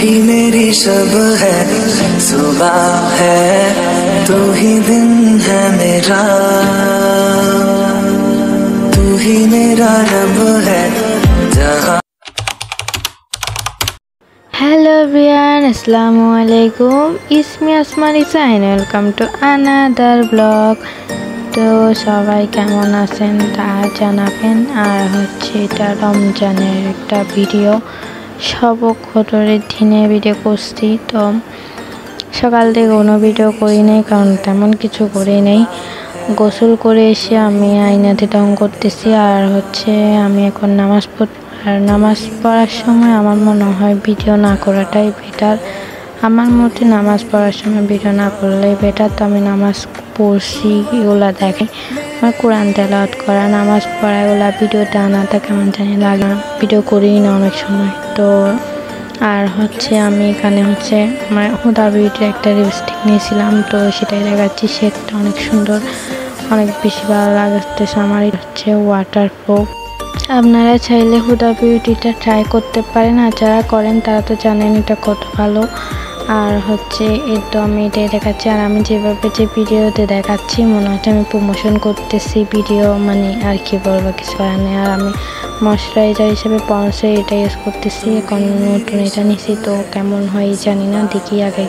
ही मेरी सब है, सुबह है, तू ही दिन है मेरा, तू ही मेरा रब है जहाँ। Hello everyone, Assalamualaikum. It's me Asma Risa and welcome to another vlog. তো সবাই কেমন আছেন তা জানাবেন। আর হচ্ছে এটা রমজানের একটা ভিডিও, সবক খতরের দিনে ভিডিও করছি। তো সকাল থেকে কোনো ভিডিও করি নাই, কারণ তেমন কিছু করি নাই। গোসল করে এসে আমি আয়নাতে রং করতেছি। আর হচ্ছে আমি এখন নামাজ পড়ার সময় আমার মনে হয় ভিডিও না করাটাই বেটার। আমার মতে নামাজ পড়ার সময় ভিডিও না করলেই বেটার। তো আমি নামাজ পড়ছি, এগুলো দেখে আমার কোরআন তেলাওয়াত করা, নামাজ পড়া, এগুলো ভিডিওটা আনাটা কেমন জানি লাগে না, ভিডিও করি না অনেক সময়। তো আর হচ্ছে আমি এখানে হচ্ছে আমার হুদা বিউটির একটা লিপস্টিক নিয়েছিলাম, তো সেটাই দেখাচ্ছি। শেডটা অনেক সুন্দর, অনেক বেশি ভালো লাগতেছে আমার। হচ্ছে ওয়াটারপ্রুফ, আপনারা চাইলে হুদা বিউটিটা ট্রাই করতে পারেন, আর যারা করেন তারা তো জানেন এটা কত ভালো। আর হচ্ছে তো আমি এটাই দেখাচ্ছি। আর আমি যেভাবে যে ভিডিওতে দেখাচ্ছি মনে হচ্ছে আমি প্রমোশন করতেছি ভিডিও, মানে আর কি বলবো, কিছু করার নেই। আর আমি ময়শ্চারাইজার হিসেবে পন্ডসের এটা ইউজ করতেছি, এখন নতুন এটা নিছি, তো কেমন হয় জানি না, দেখি আগে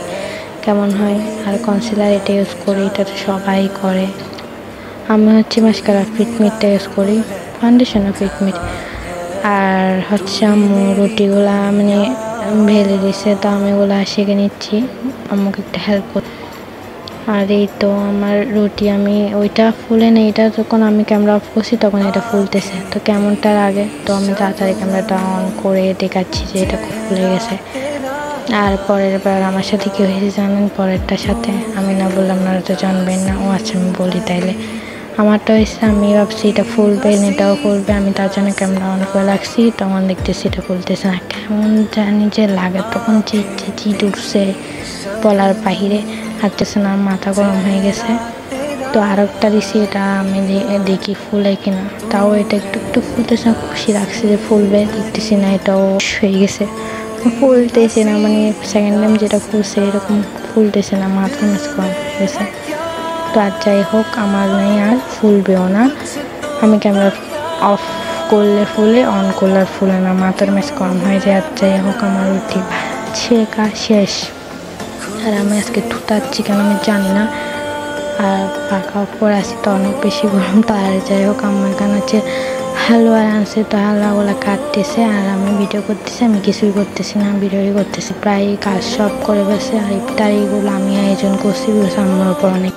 কেমন হয়। আর কনসিলার এটা ইউজ করি, এটা তো সবাই করে। আমি হচ্ছে মাস্কারা ফিটমিটটা ইউজ করি, ফাউন্ডেশনও ফিটমিট। আর হচ্ছে আম্মু রুটিগুলা মানে ভেলে দিছে, তো আমি ওগুলো শিখে নিচ্ছি, আমাকে একটা হেল্প কর। আর এই তো আমার রুটি, আমি ওইটা ফুলে নেই, এটা যখন আমি ক্যামেরা অফ করছি তখন এটা ফুলতেছে, তো কেমনটার আগে। তো আমি তাড়াতাড়ি ক্যামেরাটা অন করে দেখাচ্ছি যে এটা খুব ফুলে গেছে। আর পরের বার আমার সাথে কী হয়েছে জানেন? পরেরটার সাথে আমি না বললাম, আপনারা তো জানবেন না। ও আচ্ছা, আমি বলি তাইলে। আমারটা হয়েছে, আমি ভাবছি এটা ফুলবে, এটাও ফুলবে, আমি তার জন্য ক্যামেরা অন করে রাখছি, তখন দেখতেছি এটা ফুলতেছে না, কেমন জানি যে লাগে। তখন চিট উঠছে বলার বাহিরে, হাঁটতেছে না, মাথা গরম হয়ে গেছে। তো আর একটা দিছি, এটা আমি দেখি ফুলে কিনা, তাও এটা একটু একটু ফুলতেছে না, খুশি রাখছে যে ফুলবে, দেখতেছি না, এটাও হয়ে গেছে, ফুলতেছে না। মানে সেকেন্ড টাইম যেটা ফুলছে এরকম ফুলতেছে না, মাথা মিস করা গেছে। তো আর যাই হোক, আমার নেই আর ফুলবেও না। আমি ক্যামেরা অফ করলে ফুলে, অন করলে আর ফুলে না, মাথার ম্যাচ কম হয়ে যায়। আর যাই হোক, আমার রুটি শেখা শেষ। আর আমি আজকে থুতাচ্ছি কেন আমি জানি না। আর পাখা অফ করে আসি তো অনেক বেশি গরম। তো আর যাই হোক, আমার এখানে হচ্ছে হালুয়া আনছে, তো হালুয়াগুলো কাটতেছে আর আমি ভিডিও করতেছি। আমি কিছুই করতেছি না, ভিডিওই করতেছি। প্রায় কাজ সব করে গেছে। আর ইফতারিগুলো আমি আয়োজন করছি, আমার উপর অনেক।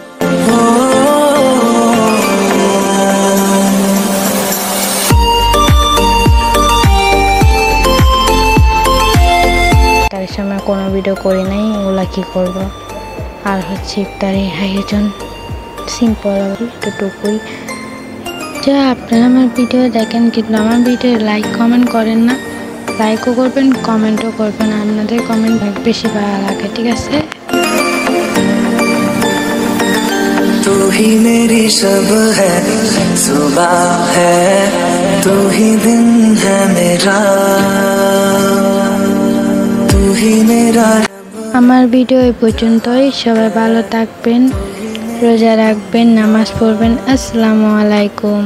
তার সময় কোনো ভিডিও করি নাই, ওগুলা কি করব। আর হচ্ছে ইফতারের আয়োজন সিম্পল, এতটুকুই। যা আপনারা আমার ভিডিও দেখেন কিন্তু আমার ভিডিও লাইক কমেন্ট করেন না। লাইকও করবেন, কমেন্টও করবেন, আপনাদের কমেন্ট বেশি ভালো লাগে, ঠিক আছে? तू ही मेरी सब है, सुबह है, तू ही दिन है मेरा, तू ही मेरा। আমার ভিডিও এই পর্যন্তই। সবাই ভালো থাকবেন, রোজা রাখবেন, নামাজ পড়বেন। আসসালামু আলাইকুম।